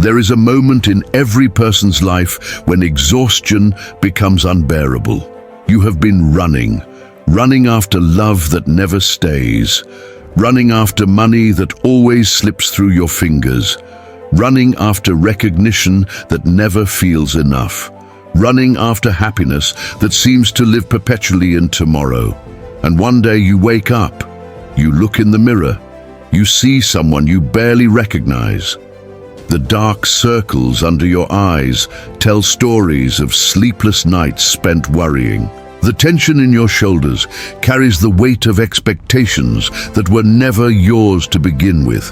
There is a moment in every person's life when exhaustion becomes unbearable. You have been running after love that never stays, running after money that always slips through your fingers, running after recognition that never feels enough, running after happiness that seems to live perpetually in tomorrow. And one day you wake up, you look in the mirror, you see someone you barely recognize. The dark circles under your eyes tell stories of sleepless nights spent worrying. The tension in your shoulders carries the weight of expectations that were never yours to begin with.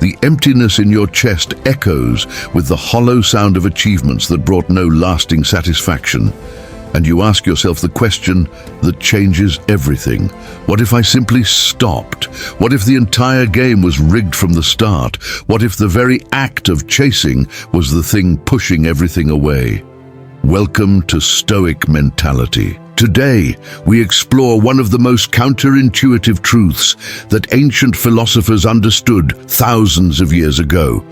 The emptiness in your chest echoes with the hollow sound of achievements that brought no lasting satisfaction. And you ask yourself the question that changes everything. What if I simply stopped? What if the entire game was rigged from the start? What if the very act of chasing was the thing pushing everything away? Welcome to Stoic mentality. Today, we explore one of the most counterintuitive truths that ancient philosophers understood thousands of years ago.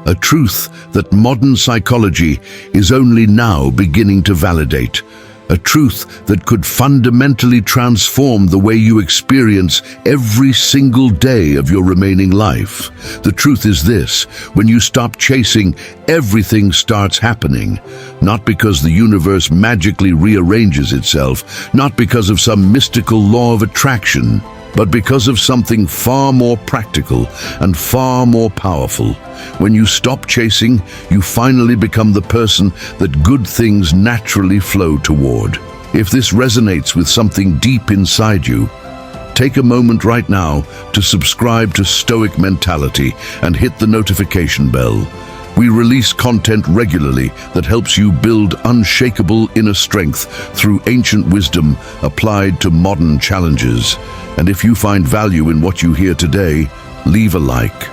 A truth that modern psychology is only now beginning to validate. A truth that could fundamentally transform the way you experience every single day of your remaining life. The truth is this: when you stop chasing, everything starts happening. Not because the universe magically rearranges itself, not because of some mystical law of attraction, but because of something far more practical and far more powerful. When you stop chasing, you finally become the person that good things naturally flow toward. If this resonates with something deep inside you, take a moment right now to subscribe to Stoic Mentality and hit the notification bell. We release content regularly that helps you build unshakable inner strength through ancient wisdom applied to modern challenges. And if you find value in what you hear today, leave a like.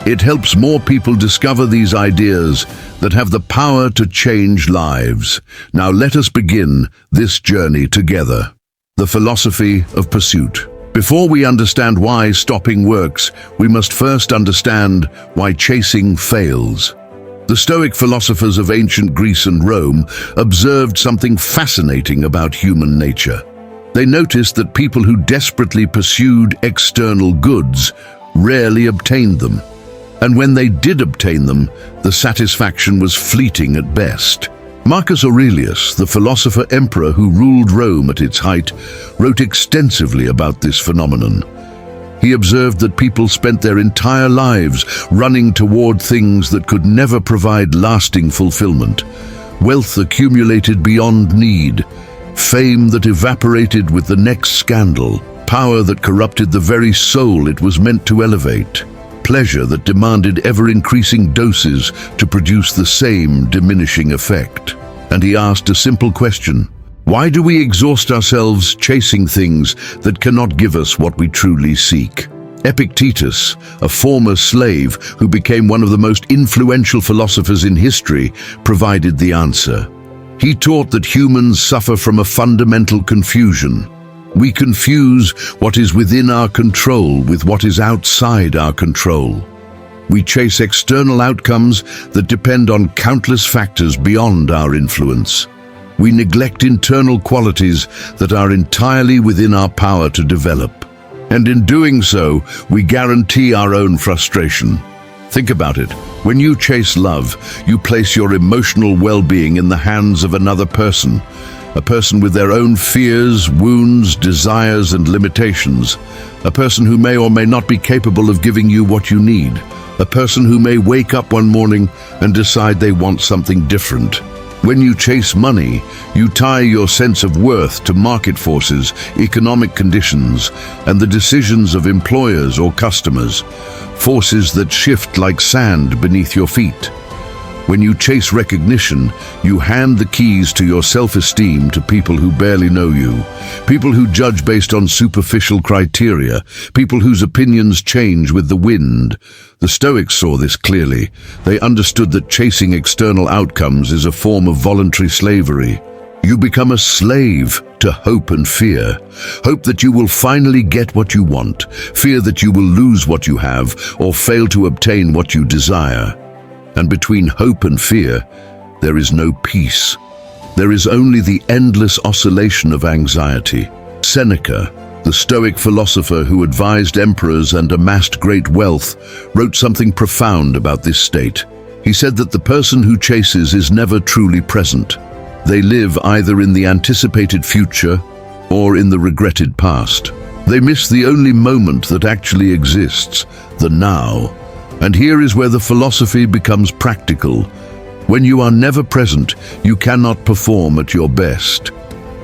It helps more people discover these ideas that have the power to change lives. Now let us begin this journey together. The philosophy of pursuit. Before we understand why stopping works, we must first understand why chasing fails. The Stoic philosophers of ancient Greece and Rome observed something fascinating about human nature. They noticed that people who desperately pursued external goods rarely obtained them. And when they did obtain them, the satisfaction was fleeting at best. Marcus Aurelius, the philosopher-emperor who ruled Rome at its height, wrote extensively about this phenomenon. He observed that people spent their entire lives running toward things that could never provide lasting fulfillment. Wealth accumulated beyond need, fame that evaporated with the next scandal, power that corrupted the very soul it was meant to elevate, pleasure that demanded ever-increasing doses to produce the same diminishing effect. And he asked a simple question: why do we exhaust ourselves chasing things that cannot give us what we truly seek? Epictetus, a former slave who became one of the most influential philosophers in history, provided the answer. He taught that humans suffer from a fundamental confusion. We confuse what is within our control with what is outside our control. We chase external outcomes that depend on countless factors beyond our influence. We neglect internal qualities that are entirely within our power to develop. And in doing so, we guarantee our own frustration. Think about it. When you chase love, you place your emotional well-being in the hands of another person. A person with their own fears, wounds, desires, and limitations. A person who may or may not be capable of giving you what you need. A person who may wake up one morning and decide they want something different. When you chase money, you tie your sense of worth to market forces, economic conditions, and the decisions of employers or customers, forces that shift like sand beneath your feet. When you chase recognition, you hand the keys to your self-esteem to people who barely know you, people who judge based on superficial criteria, people whose opinions change with the wind. The Stoics saw this clearly. They understood that chasing external outcomes is a form of voluntary slavery. You become a slave to hope and fear. Hope that you will finally get what you want, fear that you will lose what you have or fail to obtain what you desire. And between hope and fear, there is no peace. There is only the endless oscillation of anxiety. Seneca, the Stoic philosopher who advised emperors and amassed great wealth, wrote something profound about this state. He said that the person who chases is never truly present. They live either in the anticipated future or in the regretted past. They miss the only moment that actually exists, the now. And here is where the philosophy becomes practical. When you are never present, you cannot perform at your best.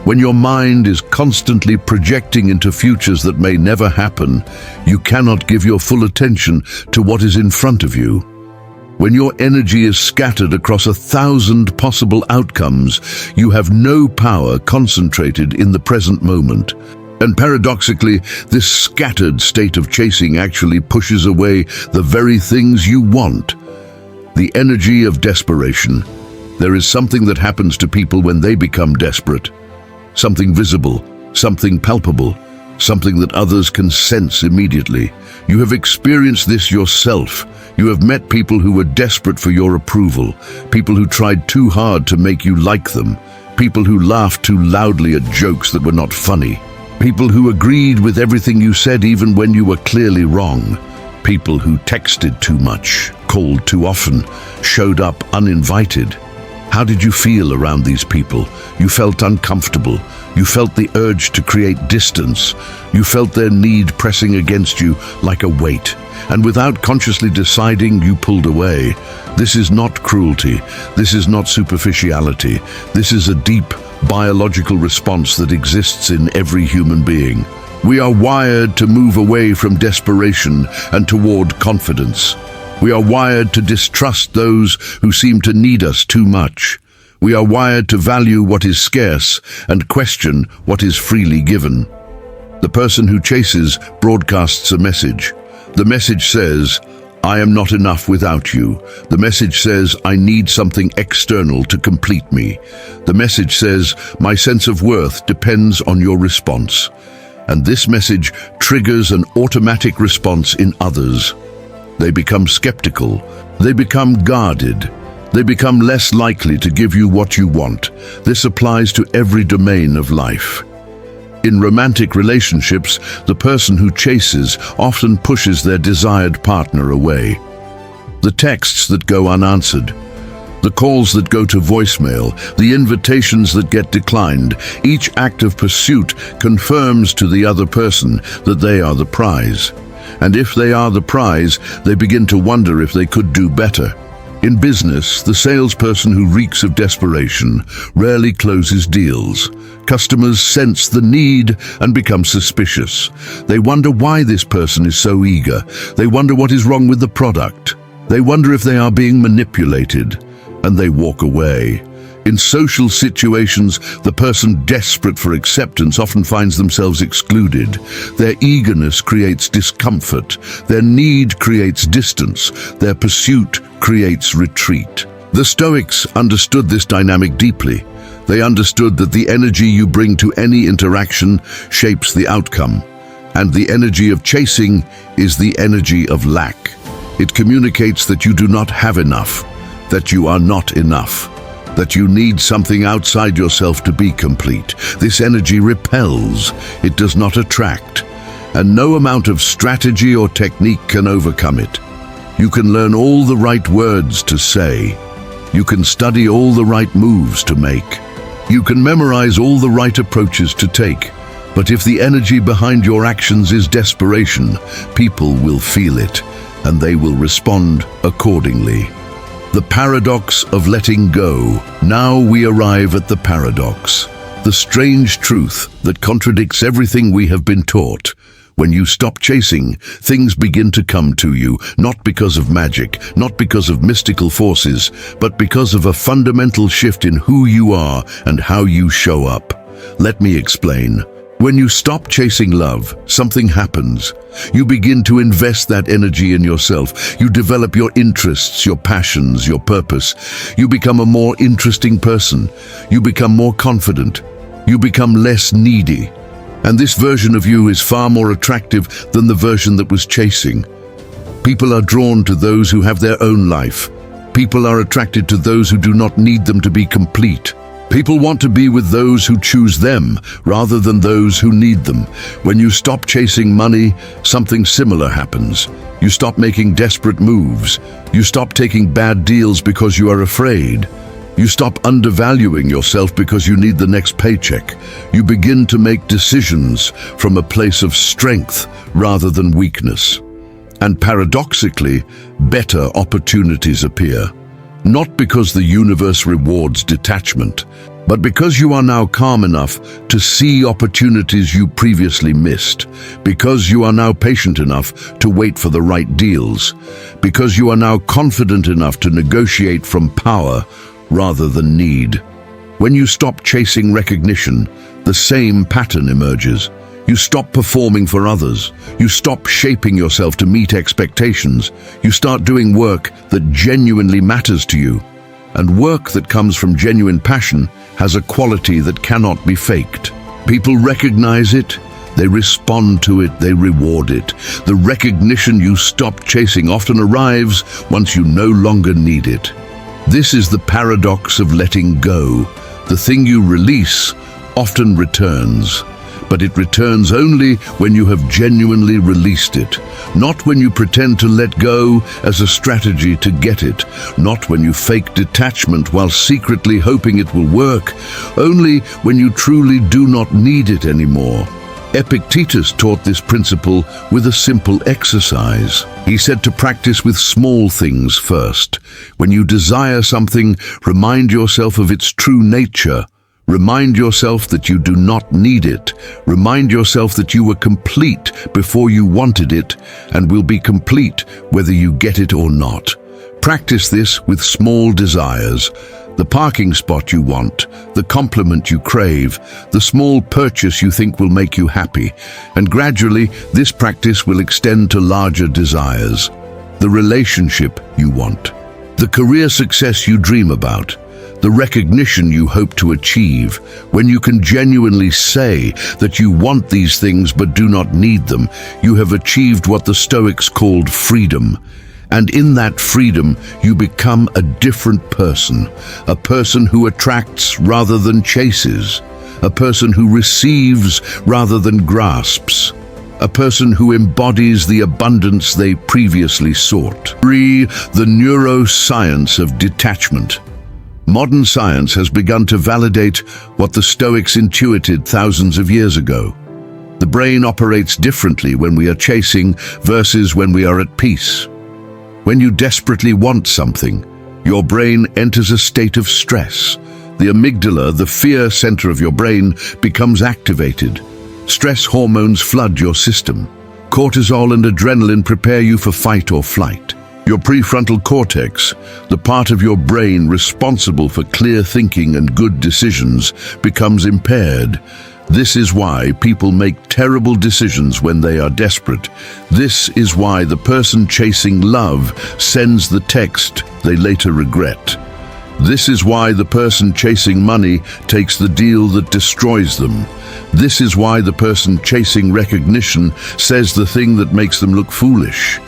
When your mind is constantly projecting into futures that may never happen, you cannot give your full attention to what is in front of you. When your energy is scattered across 1,000 possible outcomes, you have no power concentrated in the present moment. And paradoxically, this scattered state of chasing actually pushes away the very things you want. The energy of desperation. There is something that happens to people when they become desperate. Something visible, something palpable, something that others can sense immediately. You have experienced this yourself. You have met people who were desperate for your approval, people who tried too hard to make you like them, people who laughed too loudly at jokes that were not funny, people who agreed with everything you said even when you were clearly wrong, people who texted too much, called too often, showed up uninvited. How did you feel around these people? You felt uncomfortable. You felt the urge to create distance. You felt their need pressing against you like a weight. And without consciously deciding, you pulled away. This is not cruelty. This is not superficiality. This is a deep biological response that exists in every human being. We are wired to move away from desperation and toward confidence. We are wired to distrust those who seem to need us too much. We are wired to value what is scarce and question what is freely given. The person who chases broadcasts a message. The message says, I am not enough without you. The message says, I need something external to complete me. The message says, my sense of worth depends on your response. And this message triggers an automatic response in others. They become skeptical. They become guarded. They become less likely to give you what you want. This applies to every domain of life. In romantic relationships, the person who chases often pushes their desired partner away. The texts that go unanswered, the calls that go to voicemail, the invitations that get declined, each act of pursuit confirms to the other person that they are the prize. And if they are the prize, they begin to wonder if they could do better. In business, the salesperson who reeks of desperation rarely closes deals. Customers sense the need and become suspicious. They wonder why this person is so eager. They wonder what is wrong with the product. They wonder if they are being manipulated, and they walk away. In social situations, the person desperate for acceptance often finds themselves excluded. Their eagerness creates discomfort. Their need creates distance. Their pursuit creates retreat. The Stoics understood this dynamic deeply. They understood that the energy you bring to any interaction shapes the outcome, and the energy of chasing is the energy of lack. It communicates that you do not have enough, that you are not enough, that you need something outside yourself to be complete. This energy repels, it does not attract, and no amount of strategy or technique can overcome it. You can learn all the right words to say. You can study all the right moves to make. You can memorize all the right approaches to take. But if the energy behind your actions is desperation, people will feel it, and they will respond accordingly. The paradox of letting go. Now we arrive at the paradox, the strange truth that contradicts everything we have been taught. When you stop chasing, things begin to come to you, not because of magic, not because of mystical forces, but because of a fundamental shift in who you are and how you show up. Let me explain. When you stop chasing love, something happens. You begin to invest that energy in yourself. You develop your interests, your passions, your purpose. You become a more interesting person. You become more confident. You become less needy. And this version of you is far more attractive than the version that was chasing. People are drawn to those who have their own life, People are attracted to those who do not need them to be complete. People want to be with those who choose them rather than those who need them. When you stop chasing money, something similar happens. You stop making desperate moves. You stop taking bad deals because you are afraid. You stop undervaluing yourself because you need the next paycheck. You begin to make decisions from a place of strength rather than weakness. And paradoxically, better opportunities appear. Not because the universe rewards detachment, but because you are now calm enough to see opportunities you previously missed, because you are now patient enough to wait for the right deals, because you are now confident enough to negotiate from power rather than need. When you stop chasing recognition, the same pattern emerges. You stop performing for others. You stop shaping yourself to meet expectations. You start doing work that genuinely matters to you. And work that comes from genuine passion has a quality that cannot be faked. People recognize it, they respond to it, they reward it. The recognition you stop chasing often arrives once you no longer need it. This is the paradox of letting go. The thing you release often returns. But it returns only when you have genuinely released it, not when you pretend to let go as a strategy to get it, not when you fake detachment while secretly hoping it will work, only when you truly do not need it anymore. Epictetus taught this principle with a simple exercise. He said to practice with small things first. When you desire something, remind yourself of its true nature. Remind yourself that you do not need it. Remind yourself that you were complete before you wanted it and will be complete whether you get it or not. Practice this with small desires. The parking spot you want, the compliment you crave, the small purchase you think will make you happy. And gradually, this practice will extend to larger desires. The relationship you want, the career success you dream about, the recognition you hope to achieve. When you can genuinely say that you want these things but do not need them, you have achieved what the Stoics called freedom. And in that freedom, you become a different person, a person who attracts rather than chases, a person who receives rather than grasps, a person who embodies the abundance they previously sought. 3. The neuroscience of detachment. Modern science has begun to validate what the Stoics intuited thousands of years ago. The brain operates differently when we are chasing versus when we are at peace. When you desperately want something, your brain enters a state of stress. The amygdala, the fear center of your brain, becomes activated. Stress hormones flood your system. Cortisol and adrenaline prepare you for fight or flight. Your prefrontal cortex, the part of your brain responsible for clear thinking and good decisions, becomes impaired. This is why people make terrible decisions when they are desperate. This is why the person chasing love sends the text they later regret. This is why the person chasing money takes the deal that destroys them. This is why the person chasing recognition says the thing that makes them look foolish.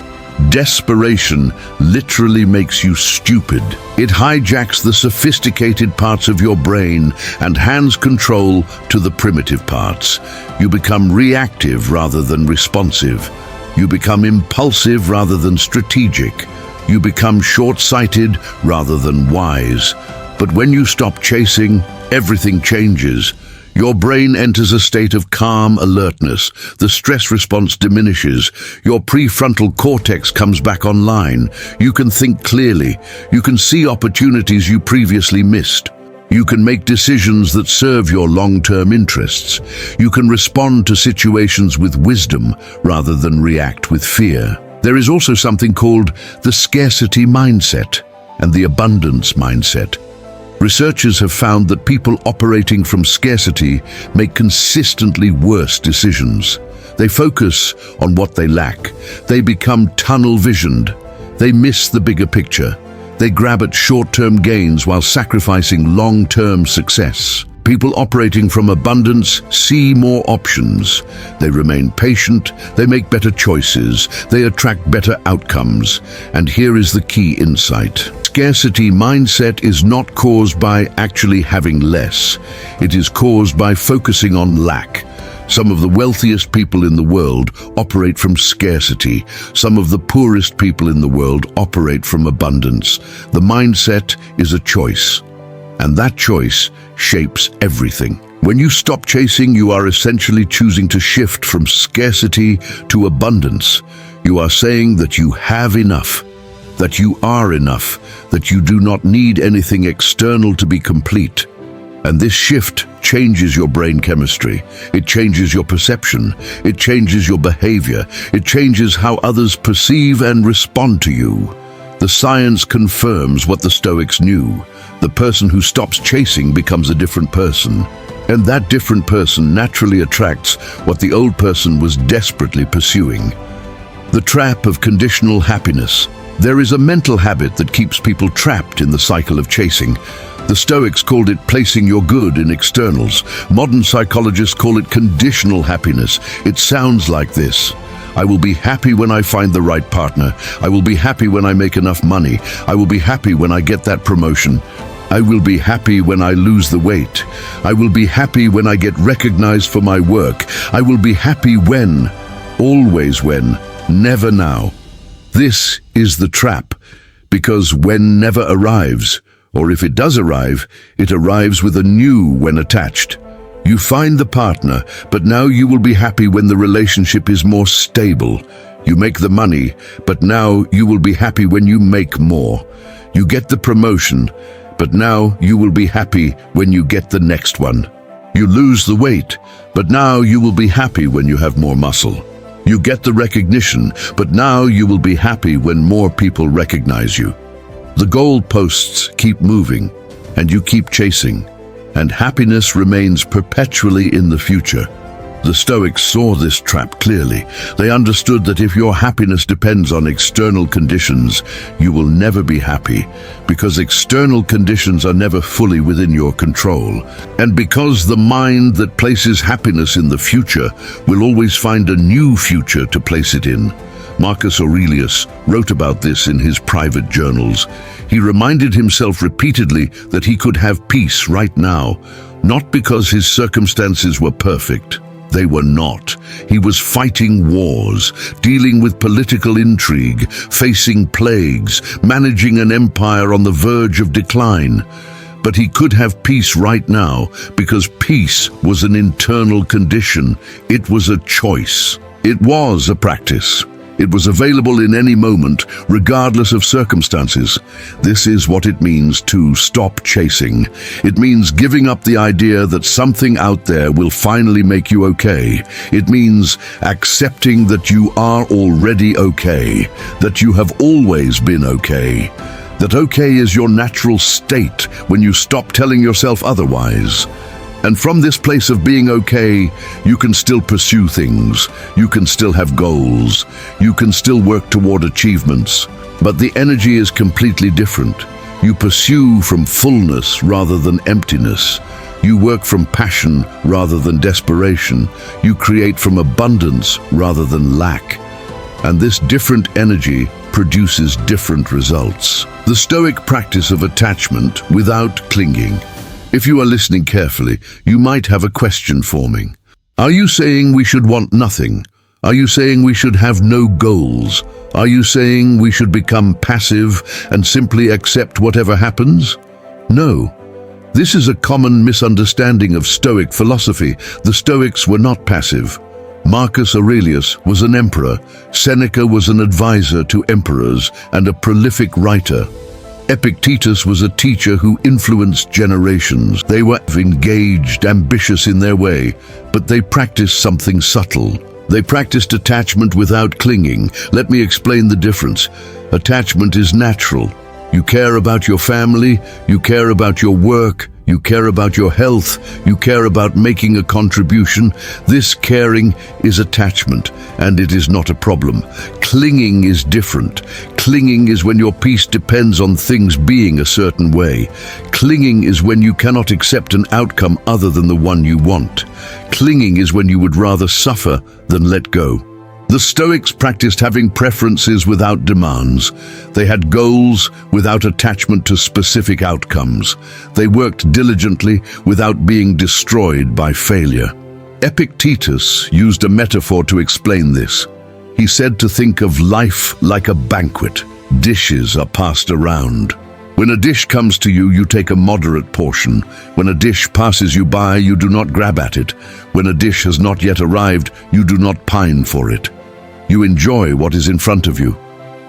Desperation literally makes you stupid. It hijacks the sophisticated parts of your brain and hands control to the primitive parts. You become reactive rather than responsive. You become impulsive rather than strategic. You become short-sighted rather than wise. But when you stop chasing, everything changes. Your brain enters a state of calm alertness. The stress response diminishes. Your prefrontal cortex comes back online. You can think clearly. You can see opportunities you previously missed. You can make decisions that serve your long-term interests. You can respond to situations with wisdom rather than react with fear. There is also something called the scarcity mindset and the abundance mindset. Researchers have found that people operating from scarcity make consistently worse decisions. They focus on what they lack. They become tunnel-visioned. They miss the bigger picture. They grab at short-term gains while sacrificing long-term success. People operating from abundance see more options. They remain patient. They make better choices. They attract better outcomes. And here is the key insight. scarcity mindset is not caused by actually having less. It is caused by focusing on lack. Some of the wealthiest people in the world operate from scarcity. Some of the poorest people in the world operate from abundance. The mindset is a choice, and that choice shapes everything. When you stop chasing, you are essentially choosing to shift from scarcity to abundance. You are saying that you have enough, that you are enough, that you do not need anything external to be complete. And this shift changes your brain chemistry. It changes your perception. It changes your behavior. It changes how others perceive and respond to you. The science confirms what the Stoics knew. The person who stops chasing becomes a different person. And that different person naturally attracts what the old person was desperately pursuing. The trap of conditional happiness. There is a mental habit that keeps people trapped in the cycle of chasing. The Stoics called it placing your good in externals. Modern psychologists call it conditional happiness. It sounds like this: I will be happy when I find the right partner. I will be happy when I make enough money. I will be happy when I get that promotion. I will be happy when I lose the weight. I will be happy when I get recognized for my work. I will be happy when, always when, never now. This is the trap, because when never arrives, or if it does arrive, it arrives with a new when attached. You find the partner, but now you will be happy when the relationship is more stable. You make the money, but now you will be happy when you make more. You get the promotion, but now you will be happy when you get the next one. You lose the weight, but now you will be happy when you have more muscle. You get the recognition, but now you will be happy when more people recognize you. The goalposts keep moving, and you keep chasing, and happiness remains perpetually in the future. The Stoics saw this trap clearly. They understood that if your happiness depends on external conditions, you will never be happy, because external conditions are never fully within your control. And because the mind that places happiness in the future will always find a new future to place it in. Marcus Aurelius wrote about this in his private journals. He reminded himself repeatedly that he could have peace right now, not because his circumstances were perfect. They were not. He was fighting wars, dealing with political intrigue, facing plagues, managing an empire on the verge of decline. But he could have peace right now because peace was an internal condition. It was a choice. It was a practice. It was available in any moment, regardless of circumstances. This is what it means to stop chasing. It means giving up the idea that something out there will finally make you okay. It means accepting that you are already okay, that you have always been okay, that okay is your natural state when you stop telling yourself otherwise. And from this place of being okay, you can still pursue things. You can still have goals. You can still work toward achievements. But the energy is completely different. You pursue from fullness rather than emptiness. You work from passion rather than desperation. You create from abundance rather than lack. And this different energy produces different results. The Stoic practice of attachment without clinging. If you are listening carefully, you might have a question forming. Are you saying we should want nothing? Are you saying we should have no goals? Are you saying we should become passive and simply accept whatever happens? No. This is a common misunderstanding of Stoic philosophy. The Stoics were not passive. Marcus Aurelius was an emperor. Seneca was an advisor to emperors and a prolific writer. Epictetus was a teacher who influenced generations. They were engaged, ambitious in their way, but they practiced something subtle. They practiced attachment without clinging. Let me explain the difference. Attachment is natural. You care about your family, you care about your work, you care about your health, you care about making a contribution. This caring is attachment, and it is not a problem. Clinging is different. Clinging is when your peace depends on things being a certain way. Clinging is when you cannot accept an outcome other than the one you want. Clinging is when you would rather suffer than let go. The Stoics practiced having preferences without demands. They had goals without attachment to specific outcomes. They worked diligently without being destroyed by failure. Epictetus used a metaphor to explain this. He said to think of life like a banquet. Dishes are passed around. When a dish comes to you, you take a moderate portion. When a dish passes you by, you do not grab at it. When a dish has not yet arrived, you do not pine for it. You enjoy what is in front of you.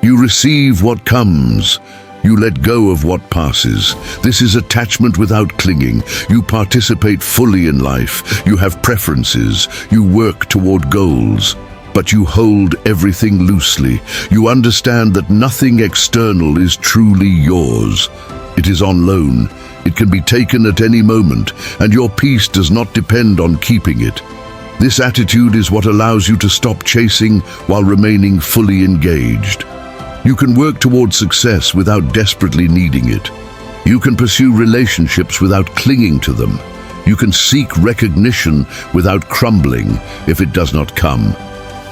You receive what comes. You let go of what passes. This is attachment without clinging. You participate fully in life. You have preferences. You work toward goals. But you hold everything loosely. You understand that nothing external is truly yours. It is on loan. It can be taken at any moment, and your peace does not depend on keeping it. This attitude is what allows you to stop chasing while remaining fully engaged. You can work toward success without desperately needing it. You can pursue relationships without clinging to them. You can seek recognition without crumbling if it does not come.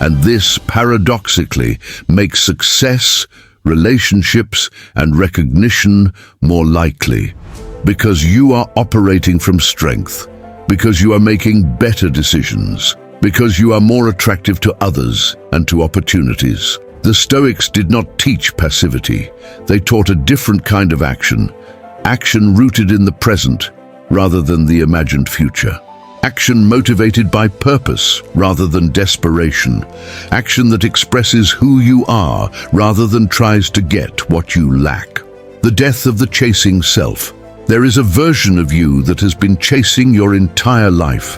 And this, paradoxically, makes success, relationships, and recognition more likely. Because you are operating from strength. Because you are making better decisions. Because you are more attractive to others and to opportunities. The Stoics did not teach passivity. They taught a different kind of action. Action rooted in the present rather than the imagined future. Action motivated by purpose rather than desperation. Action that expresses who you are rather than tries to get what you lack. The death of the chasing self. There is a version of you that has been chasing your entire life.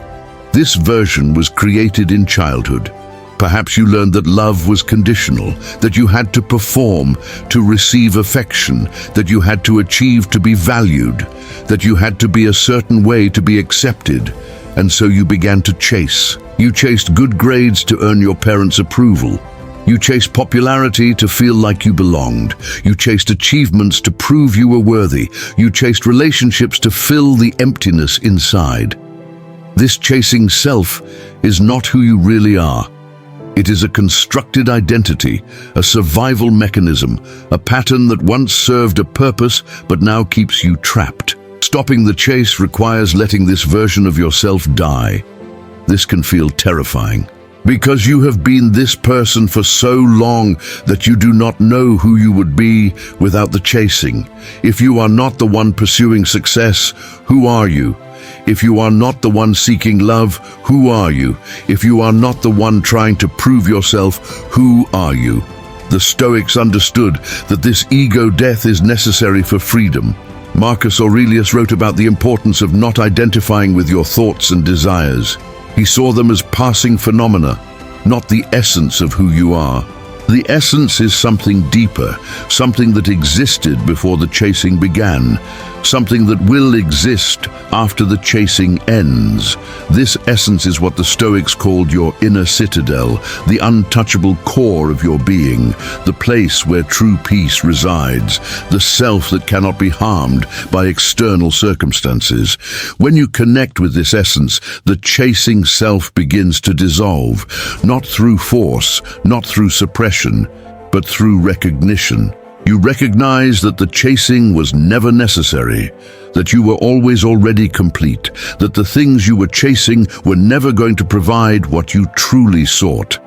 This version was created in childhood. Perhaps you learned that love was conditional, that you had to perform to receive affection, that you had to achieve to be valued, that you had to be a certain way to be accepted, and so you began to chase. You chased good grades to earn your parents' approval. You chased popularity to feel like you belonged. You chased achievements to prove you were worthy. You chased relationships to fill the emptiness inside. This chasing self is not who you really are. It is a constructed identity, a survival mechanism, a pattern that once served a purpose but now keeps you trapped. Stopping the chase requires letting this version of yourself die. This can feel terrifying. Because you have been this person for so long that you do not know who you would be without the chasing. If you are not the one pursuing success, who are you? If you are not the one seeking love, who are you? If you are not the one trying to prove yourself, who are you? The Stoics understood that this ego death is necessary for freedom. Marcus Aurelius wrote about the importance of not identifying with your thoughts and desires. He saw them as passing phenomena, not the essence of who you are. The essence is something deeper, something that existed before the chasing began, something that will exist after the chasing ends. This essence is what the Stoics called your inner citadel, the untouchable core of your being, the place where true peace resides, the self that cannot be harmed by external circumstances. When you connect with this essence, the chasing self begins to dissolve, not through force, not through suppression, but through recognition. You recognize that the chasing was never necessary, that you were always already complete, that the things you were chasing were never going to provide what you truly sought.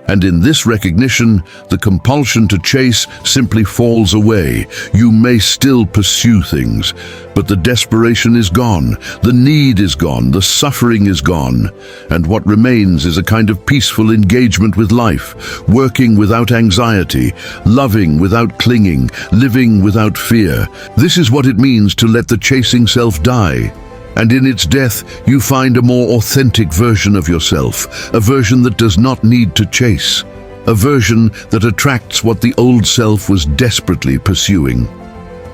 And in this recognition, the compulsion to chase simply falls away. You may still pursue things, but the desperation is gone, the need is gone, the suffering is gone, and what remains is a kind of peaceful engagement with life, working without anxiety, loving without clinging, living without fear. This is what it means to let the chasing self die. And in its death, you find a more authentic version of yourself, a version that does not need to chase, a version that attracts what the old self was desperately pursuing.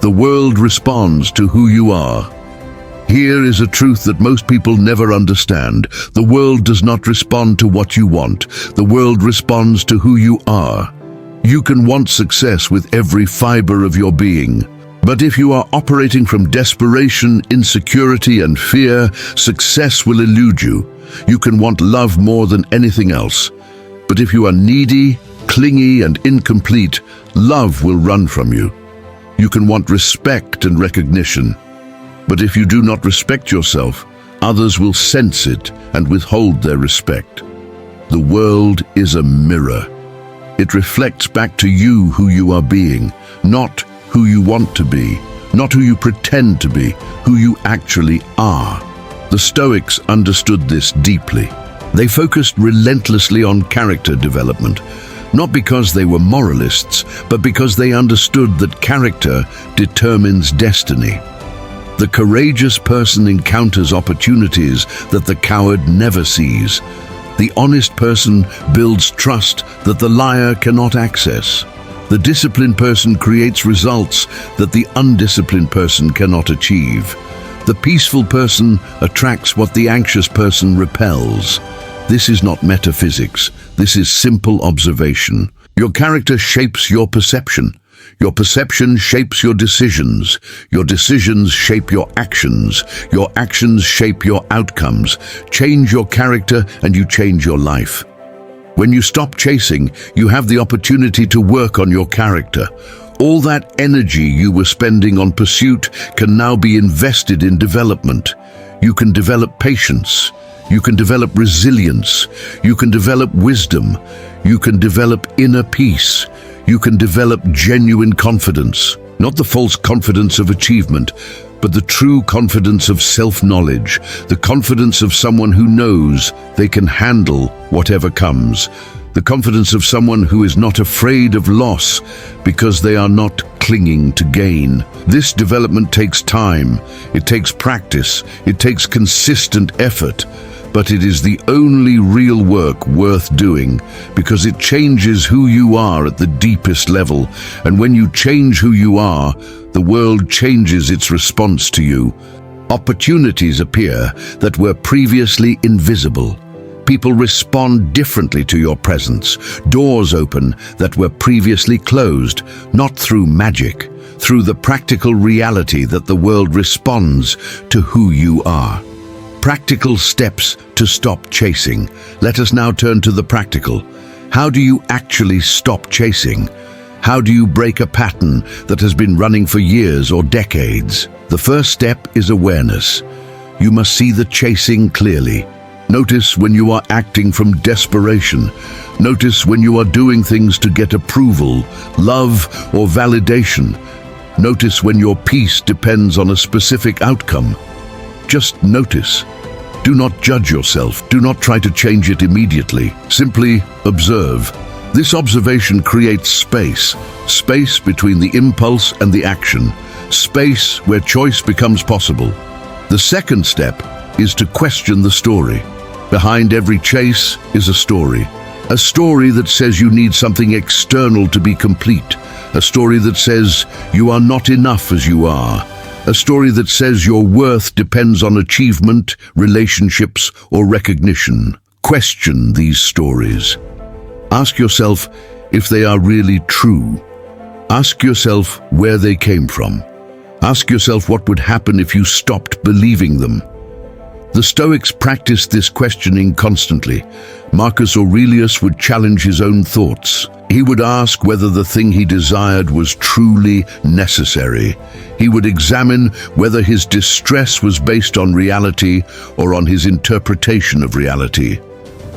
The world responds to who you are. Here is a truth that most people never understand. The world does not respond to what you want. The world responds to who you are. You can want success with every fiber of your being. But if you are operating from desperation, insecurity, and fear, success will elude you. You can want love more than anything else. But if you are needy, clingy, and incomplete, love will run from you. You can want respect and recognition. But if you do not respect yourself, others will sense it and withhold their respect. The world is a mirror. It reflects back to you who you are being, not who you want to be, not who you pretend to be, who you actually are. The Stoics understood this deeply. They focused relentlessly on character development, not because they were moralists, but because they understood that character determines destiny. The courageous person encounters opportunities that the coward never sees. The honest person builds trust that the liar cannot access. The disciplined person creates results that the undisciplined person cannot achieve. The peaceful person attracts what the anxious person repels. This is not metaphysics. This is simple observation. Your character shapes your perception. Your perception shapes your decisions. Your decisions shape your actions. Your actions shape your outcomes. Change your character and you change your life. When you stop chasing, you have the opportunity to work on your character. All that energy you were spending on pursuit can now be invested in development. You can develop patience. You can develop resilience. You can develop wisdom. You can develop inner peace. You can develop genuine confidence. Not the false confidence of achievement, but the true confidence of self-knowledge, the confidence of someone who knows they can handle whatever comes, the confidence of someone who is not afraid of loss because they are not clinging to gain. This development takes time, it takes practice, it takes consistent effort, but it is the only real work worth doing because it changes who you are at the deepest level. And when you change who you are, the world changes its response to you. Opportunities appear that were previously invisible. People respond differently to your presence. Doors open that were previously closed, not through magic, through the practical reality that the world responds to who you are. Practical steps to stop chasing. Let us now turn to the practical. How do you actually stop chasing? How do you break a pattern that has been running for years or decades? The first step is awareness. You must see the chasing clearly. Notice when you are acting from desperation. Notice when you are doing things to get approval, love, or validation. Notice when your peace depends on a specific outcome. Just notice. Do not judge yourself. Do not try to change it immediately. Simply observe. This observation creates space. Space between the impulse and the action. Space where choice becomes possible. The second step is to question the story. Behind every chase is a story. A story that says you need something external to be complete. A story that says you are not enough as you are. A story that says your worth depends on achievement, relationships, or recognition. Question these stories. Ask yourself if they are really true. Ask yourself where they came from. Ask yourself what would happen if you stopped believing them. The Stoics practiced this questioning constantly. Marcus Aurelius would challenge his own thoughts. He would ask whether the thing he desired was truly necessary. He would examine whether his distress was based on reality or on his interpretation of reality.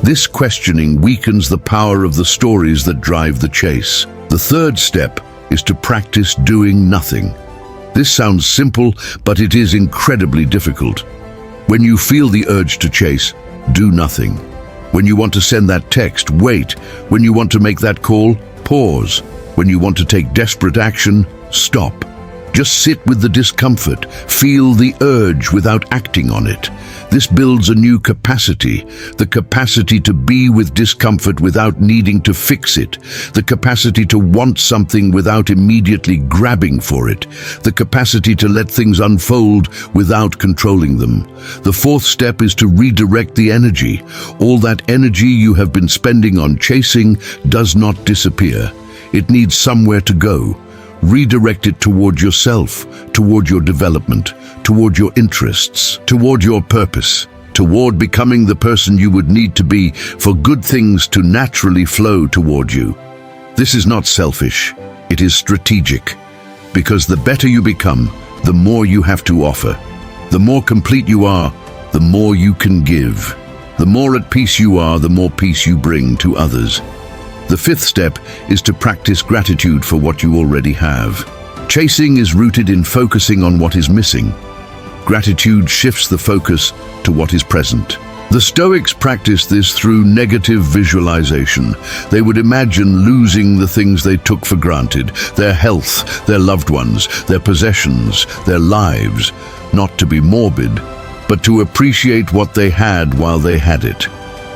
This questioning weakens the power of the stories that drive the chase. The third step is to practice doing nothing. This sounds simple, but it is incredibly difficult. When you feel the urge to chase, do nothing. When you want to send that text, wait. When you want to make that call, pause. When you want to take desperate action, stop. Just sit with the discomfort. Feel the urge without acting on it. This builds a new capacity, the capacity to be with discomfort without needing to fix it, the capacity to want something without immediately grabbing for it, the capacity to let things unfold without controlling them. The fourth step is to redirect the energy. All that energy you have been spending on chasing does not disappear. It needs somewhere to go. Redirect it toward yourself, toward your development, toward your interests, toward your purpose. toward becoming the person you would need to be for good things to naturally flow toward you. This is not selfish, it is strategic, because the better you become, the more you have to offer. The more complete you are, the more you can give. The more at peace you are, the more peace you bring to others. The fifth step is to practice gratitude for what you already have. Chasing is rooted in focusing on what is missing. Gratitude shifts the focus to what is present. The Stoics practiced this through negative visualization. They would imagine losing the things they took for granted, their health, their loved ones, their possessions, their lives, not to be morbid, but to appreciate what they had while they had it.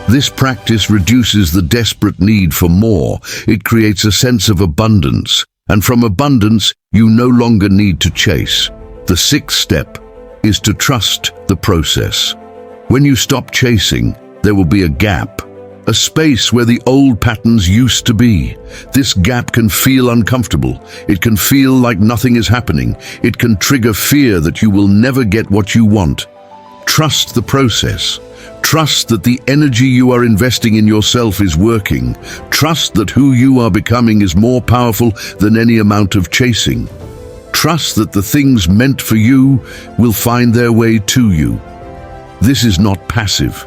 This practice reduces the desperate need for more. It creates a sense of abundance, and from abundance, you no longer need to chase. The sixth step is to trust the process. When you stop chasing, there will be a gap, a space where the old patterns used to be. This gap can feel uncomfortable. It can feel like nothing is happening. It can trigger fear that you will never get what you want. Trust the process. Trust that the energy you are investing in yourself is working. Trust that who you are becoming is more powerful than any amount of chasing. Trust that the things meant for you will find their way to you. This is not passive.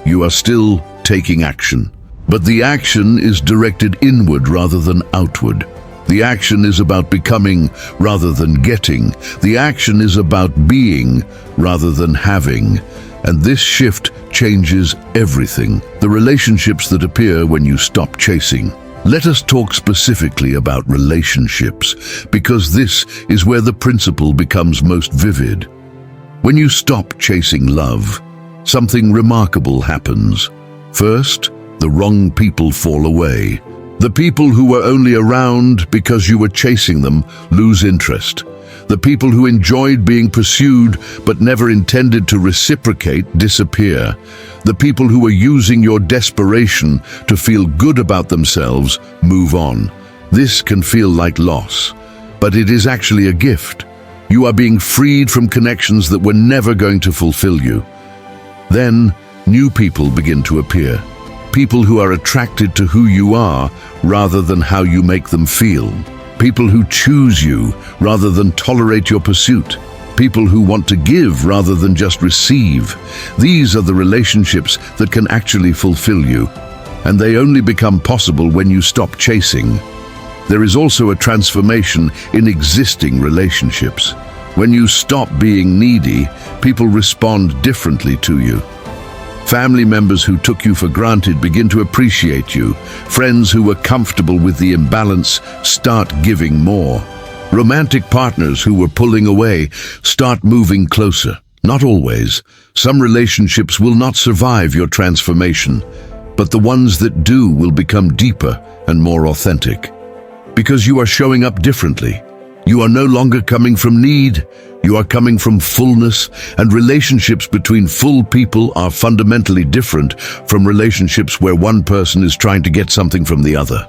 You are still taking action. But the action is directed inward rather than outward. The action is about becoming rather than getting. The action is about being rather than having. And this shift changes everything. The relationships that appear when you stop chasing. Let us talk specifically about relationships, because this is where the principle becomes most vivid. When you stop chasing love, something remarkable happens. First, the wrong people fall away. The people who were only around because you were chasing them lose interest. The people who enjoyed being pursued but never intended to reciprocate disappear. The people who were using your desperation to feel good about themselves move on. This can feel like loss, but it is actually a gift. You are being freed from connections that were never going to fulfill you. Then, new people begin to appear. People who are attracted to who you are rather than how you make them feel. People who choose you rather than tolerate your pursuit. People who want to give rather than just receive. These are the relationships that can actually fulfill you, and they only become possible when you stop chasing. There is also a transformation in existing relationships. When you stop being needy, people respond differently to you. Family members who took you for granted begin to appreciate you. Friends who were comfortable with the imbalance start giving more. Romantic partners who were pulling away start moving closer. Not always. Some relationships will not survive your transformation, but the ones that do will become deeper and more authentic. Because you are showing up differently. You are no longer coming from need, you are coming from fullness, and relationships between full people are fundamentally different from relationships where one person is trying to get something from the other.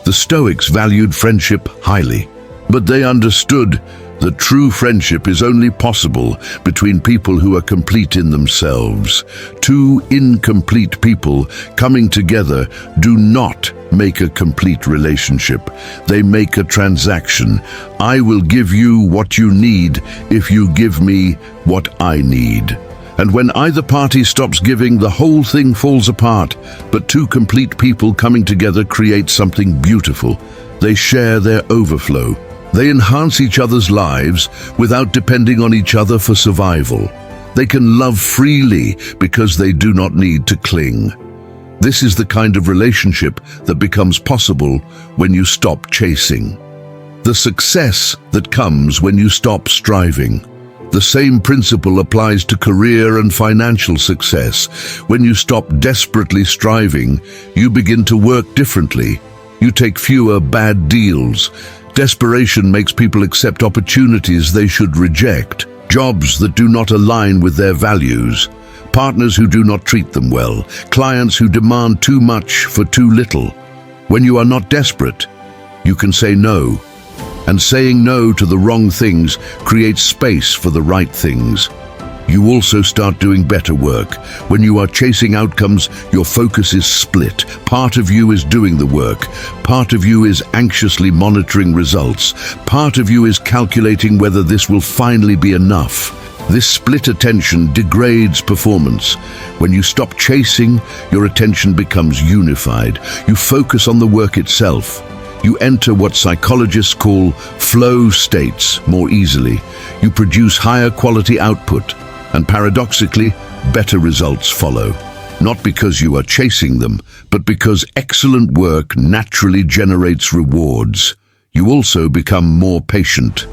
The Stoics valued friendship highly, but they understood that true friendship is only possible between people who are complete in themselves. Two incomplete people coming together do not make a complete relationship. They make a transaction. I will give you what you need if you give me what I need. And when either party stops giving, the whole thing falls apart. But two complete people coming together create something beautiful. They share their overflow. They enhance each other's lives without depending on each other for survival. They can love freely because they do not need to cling. This is the kind of relationship that becomes possible when you stop chasing. The success that comes when you stop striving. The same principle applies to career and financial success. When you stop desperately striving, you begin to work differently. You take fewer bad deals. Desperation makes people accept opportunities they should reject, jobs that do not align with their values, partners who do not treat them well, clients who demand too much for too little. When you are not desperate, you can say no, and saying no to the wrong things creates space for the right things. you also start doing better work. When you are chasing outcomes, your focus is split. Part of you is doing the work. Part of you is anxiously monitoring results. Part of you is calculating whether this will finally be enough. This split attention degrades performance. When you stop chasing, your attention becomes unified. You focus on the work itself. You enter what psychologists call flow states more easily. You produce higher quality output, and paradoxically, better results follow. Not because you are chasing them, but because excellent work naturally generates rewards. You also become more patient.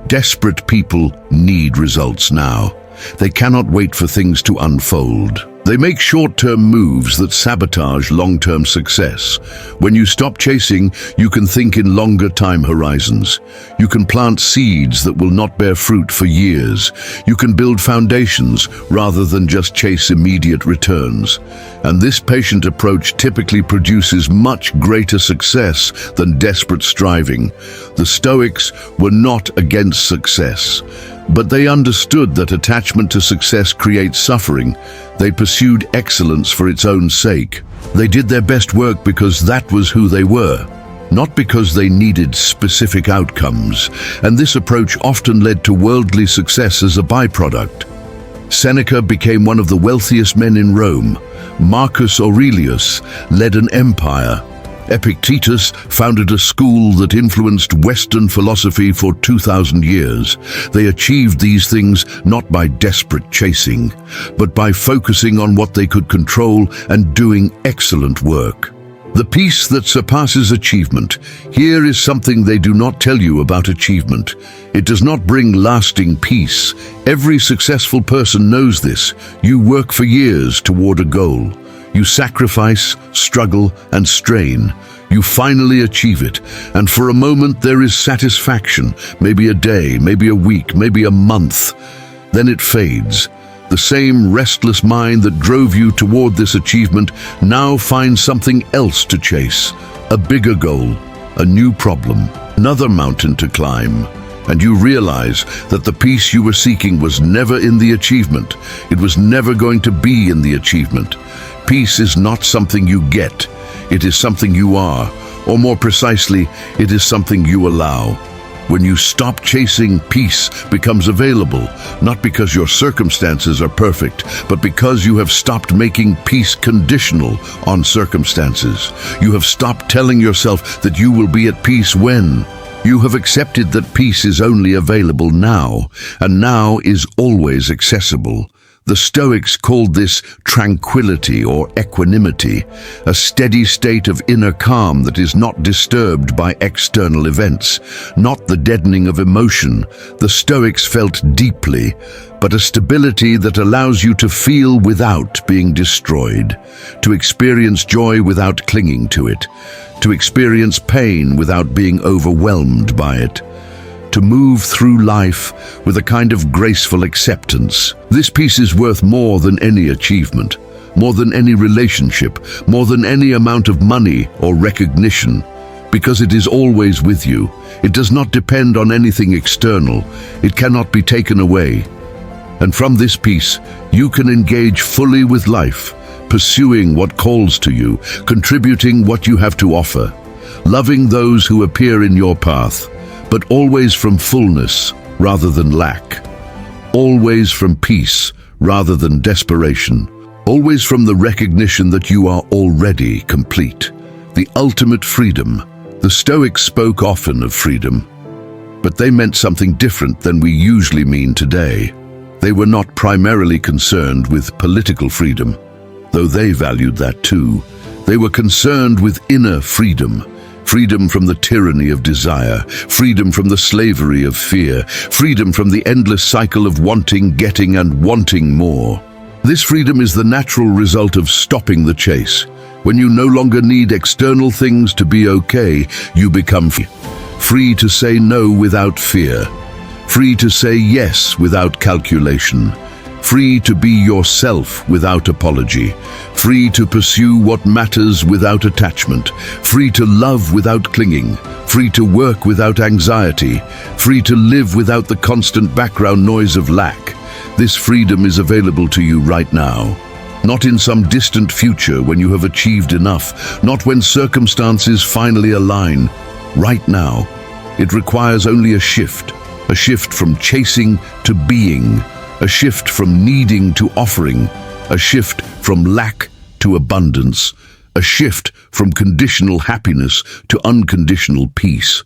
Desperate people need results now. They cannot wait for things to unfold. They make short-term moves that sabotage long-term success. When you stop chasing, you can think in longer time horizons. You can plant seeds that will not bear fruit for years. You can build foundations rather than just chase immediate returns. And this patient approach typically produces much greater success than desperate striving. The Stoics were not against success, but they understood that attachment to success creates suffering. They pursued excellence for its own sake. They did their best work because that was who they were, not because they needed specific outcomes. And this approach often led to worldly success as a byproduct. Seneca became one of the wealthiest men in Rome. Marcus Aurelius led an empire. Epictetus founded a school that influenced Western philosophy for 2,000 years. They achieved these things not by desperate chasing, but by focusing on what they could control and doing excellent work. The peace that surpasses achievement. Here is something they do not tell you about achievement. It does not bring lasting peace. Every successful person knows this. You work for years toward a goal. You sacrifice, struggle, and strain. You finally achieve it, and for a moment there is satisfaction, maybe a day, maybe a week, maybe a month. Then it fades. The same restless mind that drove you toward this achievement now finds something else to chase, a bigger goal, a new problem, another mountain to climb. And you realize that the peace you were seeking was never in the achievement. It was never going to be in the achievement. Peace is not something you get. It is something you are, or more precisely, it is something you allow. When you stop chasing, peace becomes available, not because your circumstances are perfect, but because you have stopped making peace conditional on circumstances. You have stopped telling yourself that you will be at peace when. You have accepted that peace is only available now, and now is always accessible. The Stoics called this tranquility or equanimity, a steady state of inner calm that is not disturbed by external events, not the deadening of emotion. The Stoics felt deeply, but a stability that allows you to feel without being destroyed, to experience joy without clinging to it, to experience pain without being overwhelmed by it, to move through life with a kind of graceful acceptance. This peace is worth more than any achievement, more than any relationship, more than any amount of money or recognition, because it is always with you. It does not depend on anything external. It cannot be taken away. And from this peace, you can engage fully with life, pursuing what calls to you, contributing what you have to offer, loving those who appear in your path, but always from fullness rather than lack, always from peace rather than desperation, always from the recognition that you are already complete, the ultimate freedom. The Stoics spoke often of freedom, but they meant something different than we usually mean today. They were not primarily concerned with political freedom, though they valued that too. They were concerned with inner freedom, freedom from the tyranny of desire, freedom from the slavery of fear, freedom from the endless cycle of wanting, getting, and wanting more. This freedom is the natural result of stopping the chase. When you no longer need external things to be okay, you become free to say no without fear, free to say yes without calculation, free to be yourself without apology, free to pursue what matters without attachment, free to love without clinging, free to work without anxiety, free to live without the constant background noise of lack. This freedom is available to you right now. Not in some distant future when you have achieved enough, not when circumstances finally align. Right now, it requires only a shift from chasing to being, a shift from needing to offering, a shift from lack to abundance, a shift from conditional happiness to unconditional peace.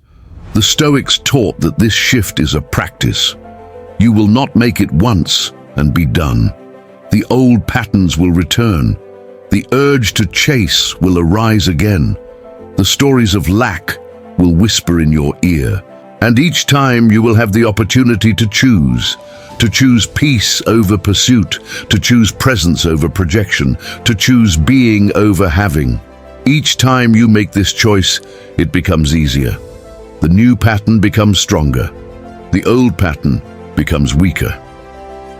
The Stoics taught that this shift is a practice. You will not make it once and be done. The old patterns will return. The urge to chase will arise again. The stories of lack will whisper in your ear. And each time you will have the opportunity to choose peace over pursuit, to choose presence over projection, to choose being over having. Each time you make this choice, it becomes easier. The new pattern becomes stronger. The old pattern becomes weaker.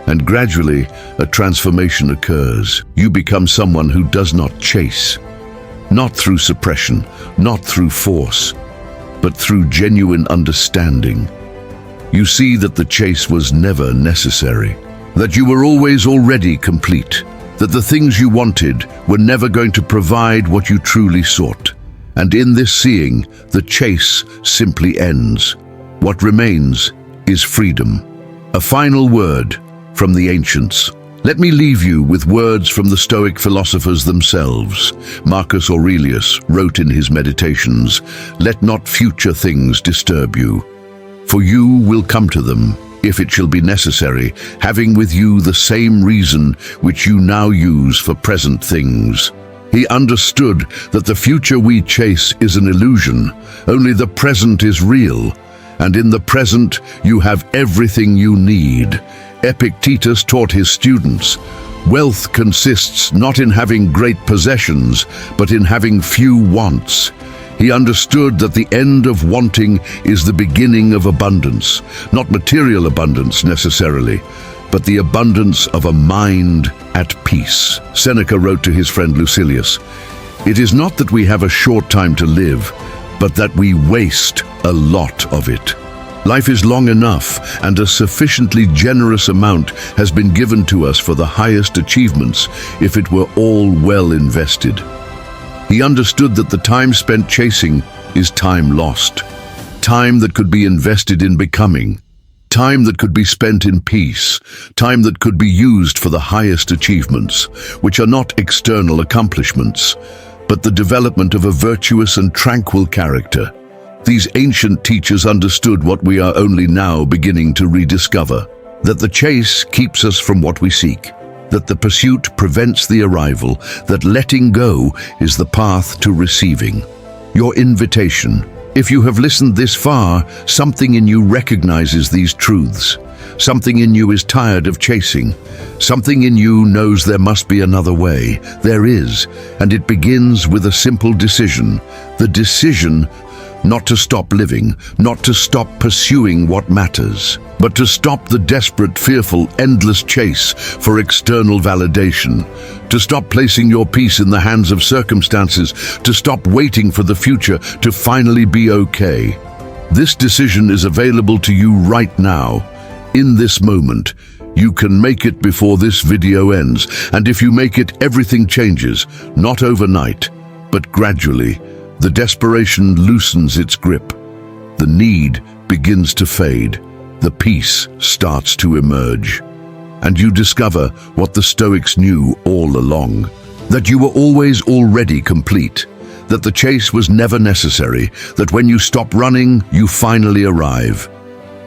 And gradually, a transformation occurs. You become someone who does not chase. Not through suppression, not through force, but through genuine understanding. You see that the chase was never necessary, that you were always already complete, that the things you wanted were never going to provide what you truly sought. And in this seeing, the chase simply ends. What remains is freedom. A final word from the ancients. Let me leave you with words from the Stoic philosophers themselves. Marcus Aurelius wrote in his Meditations, "Let not future things disturb you, for you will come to them, if it shall be necessary, having with you the same reason which you now use for present things." He understood that the future we chase is an illusion, only the present is real, and in the present you have everything you need. Epictetus taught his students, "Wealth consists not in having great possessions, but in having few wants." He understood that the end of wanting is the beginning of abundance, not material abundance necessarily, but the abundance of a mind at peace. Seneca wrote to his friend Lucilius, "It is not that we have a short time to live, but that we waste a lot of it." Life is long enough, and a sufficiently generous amount has been given to us for the highest achievements if it were all well invested. He understood that the time spent chasing is time lost, time that could be invested in becoming, time that could be spent in peace, time that could be used for the highest achievements, which are not external accomplishments, but the development of a virtuous and tranquil character. These ancient teachers understood what we are only now beginning to rediscover, that the chase keeps us from what we seek, that the pursuit prevents the arrival, that letting go is the path to receiving. Your invitation. If you have listened this far, something in you recognizes these truths. Something in you is tired of chasing. Something in you knows there must be another way. There is, and it begins with a simple decision. The decision not to stop living, not to stop pursuing what matters, but to stop the desperate, fearful, endless chase for external validation, to stop placing your peace in the hands of circumstances, to stop waiting for the future to finally be okay. This decision is available to you right now, in this moment. You can make it before this video ends, and if you make it, everything changes, not overnight, but gradually. The desperation loosens its grip. The need begins to fade. The peace starts to emerge. And you discover what the Stoics knew all along, that you were always already complete, that the chase was never necessary, that when you stop running, you finally arrive.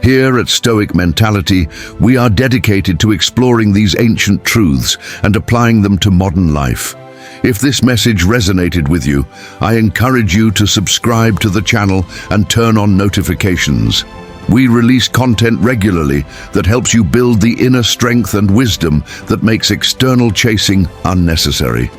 Here at Stoic Mentality, we are dedicated to exploring these ancient truths and applying them to modern life. If this message resonated with you, I encourage you to subscribe to the channel and turn on notifications. We release content regularly that helps you build the inner strength and wisdom that makes external chasing unnecessary.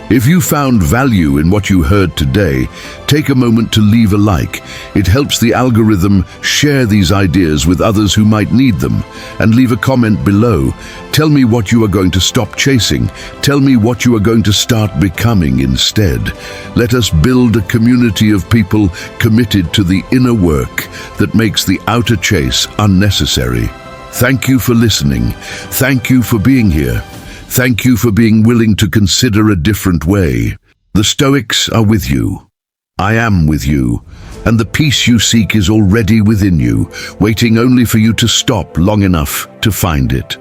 If you found value in what you heard today, take a moment to leave a like. It helps the algorithm share these ideas with others who might need them. And leave a comment below. Tell me what you are going to stop chasing. Tell me what you are going to start becoming instead. Let us build a community of people committed to the inner work that makes the outer chase unnecessary. Thank you for listening. Thank you for being here. Thank you for being willing to consider a different way. The Stoics are with you. I am with you. And the peace you seek is already within you, waiting only for you to stop long enough to find it.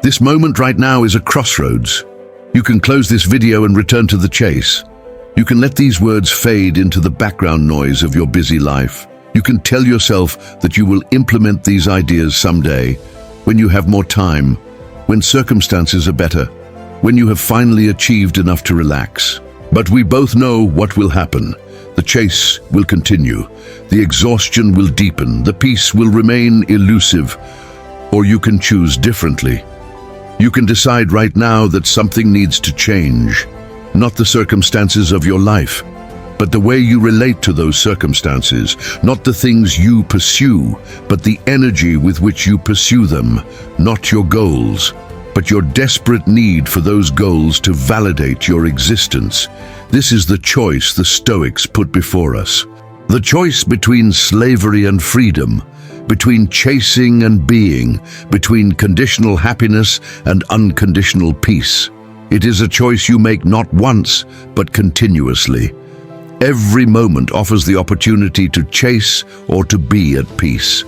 This moment right now is a crossroads. You can close this video and return to the chase. You can let these words fade into the background noise of your busy life. You can tell yourself that you will implement these ideas someday, when you have more time, when circumstances are better, when you have finally achieved enough to relax. But we both know what will happen. The chase will continue. The exhaustion will deepen. The peace will remain elusive. Or you can choose differently. You can decide right now that something needs to change. Not the circumstances of your life, but the way you relate to those circumstances. Not the things you pursue, but the energy with which you pursue them. Not your goals, but your desperate need for those goals to validate your existence. This is the choice the Stoics put before us. The choice between slavery and freedom, between chasing and being, between conditional happiness and unconditional peace. It is a choice you make not once, but continuously. Every moment offers the opportunity to chase or to be at peace.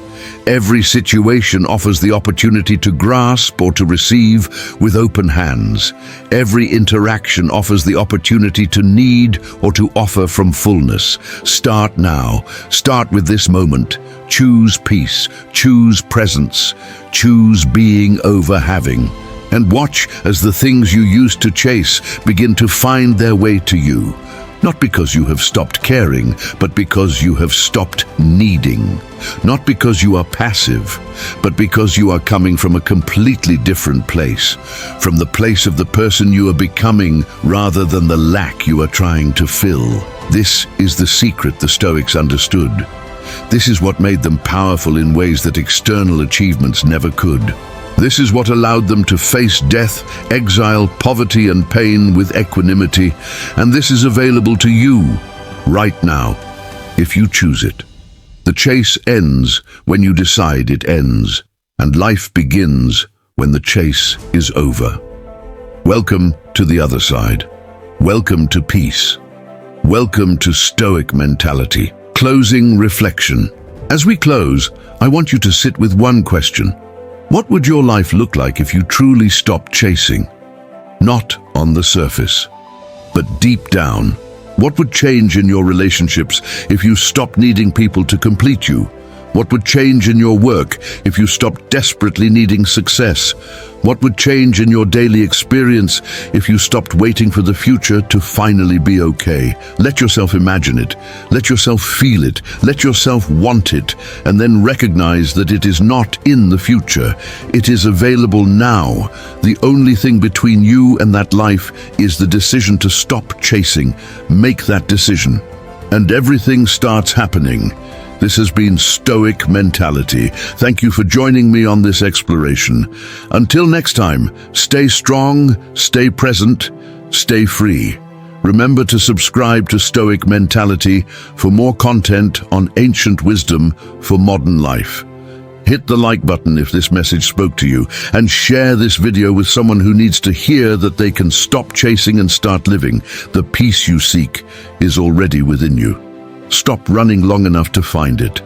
Every situation offers the opportunity to grasp or to receive with open hands. Every interaction offers the opportunity to need or to offer from fullness. Start now. Start with this moment. Choose peace. Choose presence. Choose being over having. And watch as the things you used to chase begin to find their way to you. Not because you have stopped caring, but because you have stopped needing. Not because you are passive, but because you are coming from a completely different place. From the place of the person you are becoming rather than the lack you are trying to fill. This is the secret the Stoics understood. This is what made them powerful in ways that external achievements never could. This is what allowed them to face death, exile, poverty, and pain with equanimity, and this is available to you right now, if you choose it. The chase ends when you decide it ends, and life begins when the chase is over. Welcome to the other side. Welcome to peace. Welcome to Stoic mentality. Closing reflection. As we close, I want you to sit with one question. What would your life look like if you truly stopped chasing? Not on the surface, but deep down. What would change in your relationships if you stopped needing people to complete you? What would change in your work if you stopped desperately needing success? What would change in your daily experience if you stopped waiting for the future to finally be okay? Let yourself imagine it. Let yourself feel it. Let yourself want it. And then recognize that it is not in the future. It is available now. The only thing between you and that life is the decision to stop chasing. Make that decision. And everything starts happening. This has been Stoic Mentality. Thank you for joining me on this exploration. Until next time, stay strong, stay present, stay free. Remember to subscribe to Stoic Mentality for more content on ancient wisdom for modern life. Hit the like button if this message spoke to you, and share this video with someone who needs to hear that they can stop chasing and start living. The peace you seek is already within you. Stop running long enough to find it.